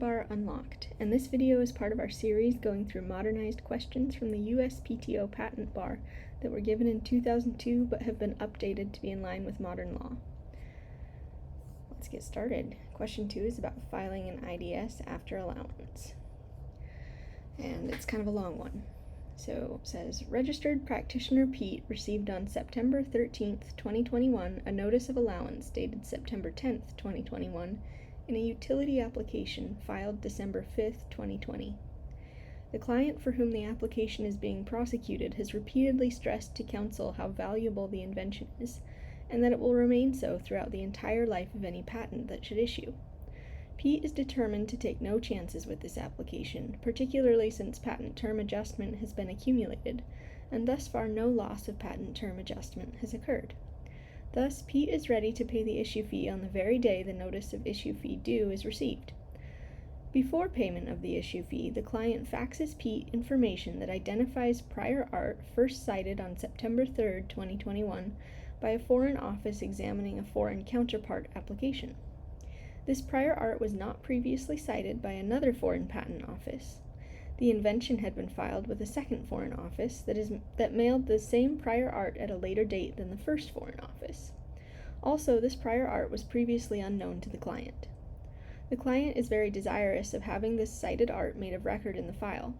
Bar Unlocked, and this video is part of our series going through modernized questions from the USPTO patent bar that were given in 2002 but have been updated to be in line with modern law. Let's get started. Question 2 is about filing an IDS after allowance, and it's kind of a long one. So it says, Registered Practitioner Pete received on September 13th, 2021, a notice of allowance dated September 10th, 2021, in a utility application filed December 5th, 2020. The client for whom the application is being prosecuted has repeatedly stressed to counsel how valuable the invention is, and that it will remain so throughout the entire life of any patent that should issue. Pete is determined to take no chances with this application, particularly since patent term adjustment has been accumulated, and thus far no loss of patent term adjustment has occurred. Thus, Pete is ready to pay the issue fee on the very day the notice of issue fee due is received. Before payment of the issue fee, the client faxes Pete information that identifies prior art first cited on September 3rd, 2021, by a foreign office examining a foreign counterpart application. This prior art was not previously cited by another foreign patent office. The invention had been filed with a second foreign office that mailed the same prior art at a later date than the first foreign office. Also, this prior art was previously unknown to the client. The client is very desirous of having this cited art made of record in the file.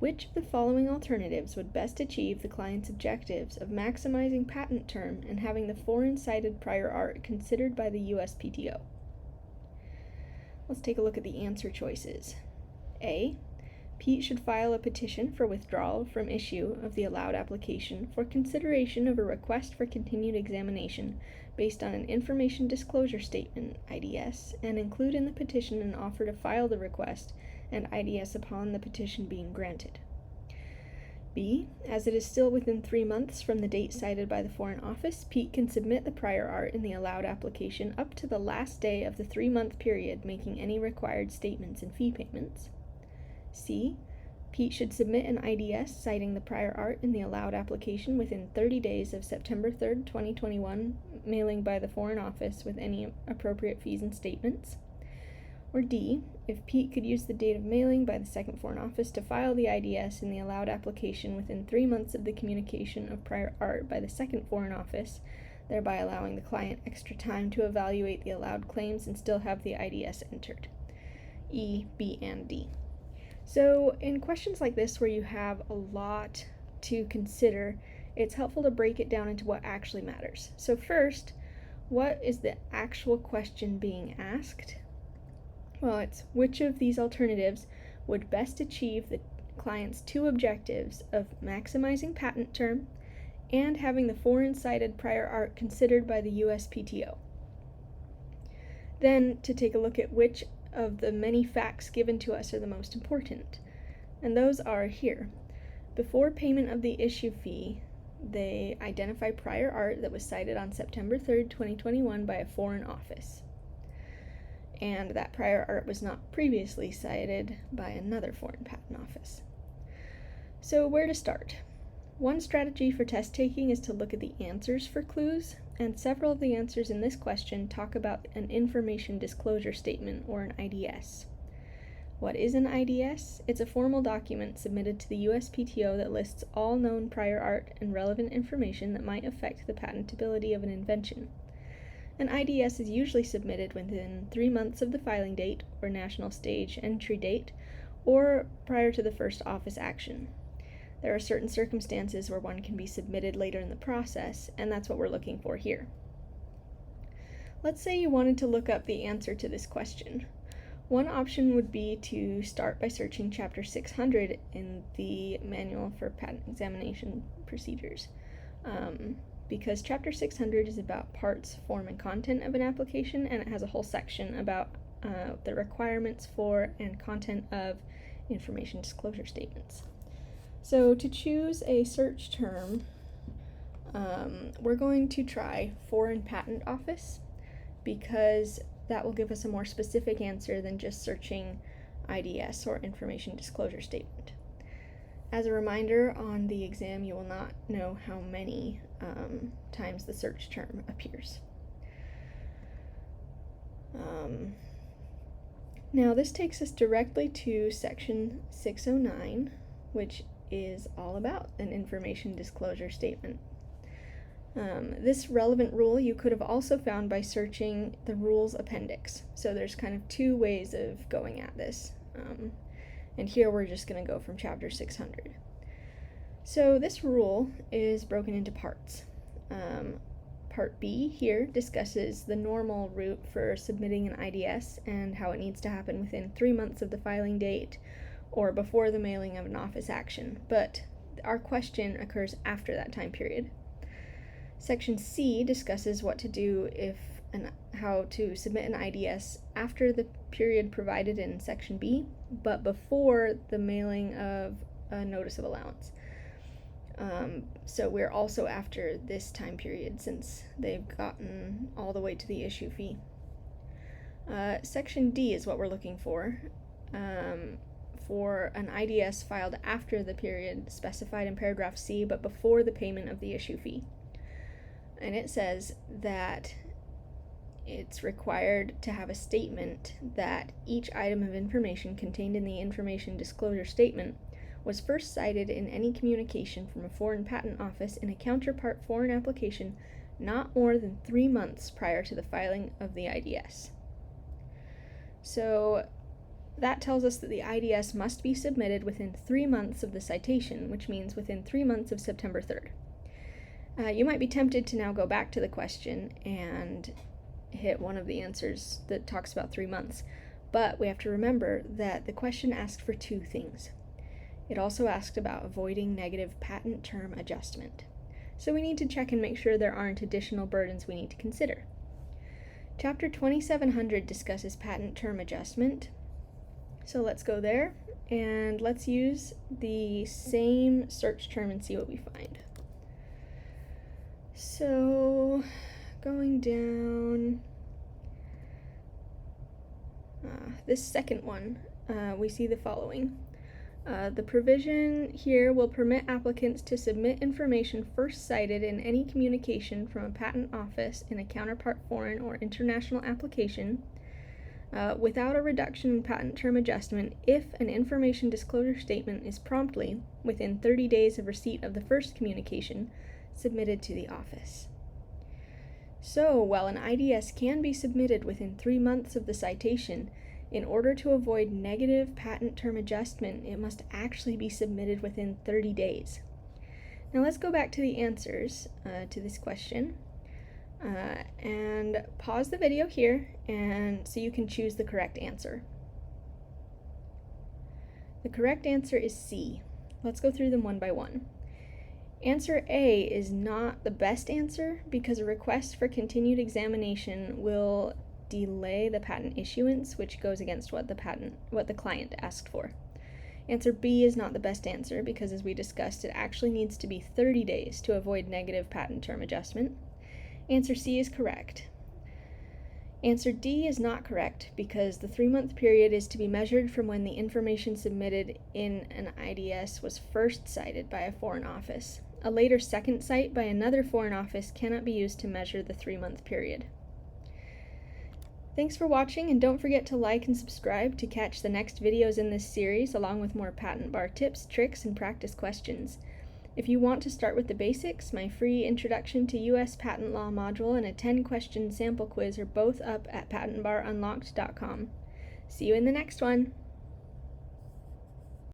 Which of the following alternatives would best achieve the client's objectives of maximizing patent term and having the foreign cited prior art considered by the USPTO? Let's take a look at the answer choices. A. Pete should file a petition for withdrawal from issue of the allowed application for consideration of a request for continued examination based on an information disclosure statement, IDS, and include in the petition an offer to file the request and IDS upon the petition being granted. B. As it is still within 3 months from the date cited by the foreign office, Pete can submit the prior art in the allowed application up to the last day of the 3-month period, making any required statements and fee payments. C. Pete should submit an IDS citing the prior art in the allowed application within 30 days of September 3rd, 2021, mailing by the foreign office with any appropriate fees and statements. Or D. If Pete could use the date of mailing by the second foreign office to file the IDS in the allowed application within 3 months of the communication of prior art by the second foreign office, thereby allowing the client extra time to evaluate the allowed claims and still have the IDS entered. E, B, and D. So in questions like this where you have a lot to consider, it's helpful to break it down into what actually matters. So first, what is the actual question being asked? Well, it's which of these alternatives would best achieve the client's 2 objectives of maximizing patent term and having the foreign cited prior art considered by the USPTO. Then to take a look at which of the many facts given to us are the most important, and those are here. Before payment of the issue fee, they identify prior art that was cited on September 3rd, 2021 by a foreign office, and that prior art was not previously cited by another foreign patent office. So where to start? One strategy for test taking is to look at the answers for clues, and several of the answers in this question talk about an information disclosure statement, or an IDS. What is an IDS? It's a formal document submitted to the USPTO that lists all known prior art and relevant information that might affect the patentability of an invention. An IDS is usually submitted within 3 months of the filing date or national stage entry date, or prior to the first office action. There are certain circumstances where one can be submitted later in the process, and that's what we're looking for here. Let's say you wanted to look up the answer to this question. One option would be to start by searching Chapter 600 in the Manual for Patent Examination Procedures, because Chapter 600 is about parts, form, and content of an application, and it has a whole section about the requirements for and content of information disclosure statements. So to choose a search term, we're going to try Foreign Patent Office, because that will give us a more specific answer than just searching IDS or Information Disclosure Statement. As a reminder, on the exam you will not know how many times the search term appears. Now this takes us directly to section 609, which is all about an information disclosure statement. This relevant rule you could have also found by searching the rules appendix. So there's kind of two ways of going at this. And here we're just going to go from chapter 600. So this rule is broken into parts. Part B here discusses the normal route for submitting an IDS and how it needs to happen within 3 months of the filing date or before the mailing of an office action, but our question occurs after that time period. Section C discusses what to do if and how to submit an IDS after the period provided in Section B, but before the mailing of a notice of allowance. So we're also after this time period since they've gotten all the way to the issue fee. Section D is what we're looking for an IDS filed after the period specified in paragraph C, but before the payment of the issue fee. And it says that it's required to have a statement that each item of information contained in the information disclosure statement was first cited in any communication from a foreign patent office in a counterpart foreign application not more than 3 months prior to the filing of the IDS. So that tells us that the IDS must be submitted within 3 months of the citation, which means within 3 months of September 3rd. You might be tempted to now go back to the question and hit one of the answers that talks about 3 months, but we have to remember that the question asked for two things. It also asked about avoiding negative patent term adjustment. So we need to check and make sure there aren't additional burdens we need to consider. Chapter 2700 discusses patent term adjustment. So let's go there and let's use the same search term and see what we find. So going down, this second one, we see the following. The provision here will permit applicants to submit information first cited in any communication from a patent office in a counterpart foreign or international application without a reduction in patent term adjustment if an information disclosure statement is promptly, within 30 days of receipt of the first communication, submitted to the office. So, while an IDS can be submitted within 3 months of the citation, in order to avoid negative patent term adjustment, it must actually be submitted within 30 days. Now let's go back to the answers to this question and pause the video here and so you can choose the correct answer. The correct answer is C. Let's go through them one by one. Answer A is not the best answer because a request for continued examination will delay the patent issuance, which goes against what the client asked for. Answer B is not the best answer because, as we discussed, it actually needs to be 30 days to avoid negative patent term adjustment. Answer C is correct. Answer D is not correct because the 3-month period is to be measured from when the information submitted in an IDS was first cited by a foreign office. A later second cite by another foreign office cannot be used to measure the 3-month period. Thanks for watching, and don't forget to like and subscribe to catch the next videos in this series along with more patent bar tips, tricks, and practice questions. If you want to start with the basics, my free Introduction to U.S. Patent Law module and a 10-question sample quiz are both up at patentbarunlocked.com. See you in the next one!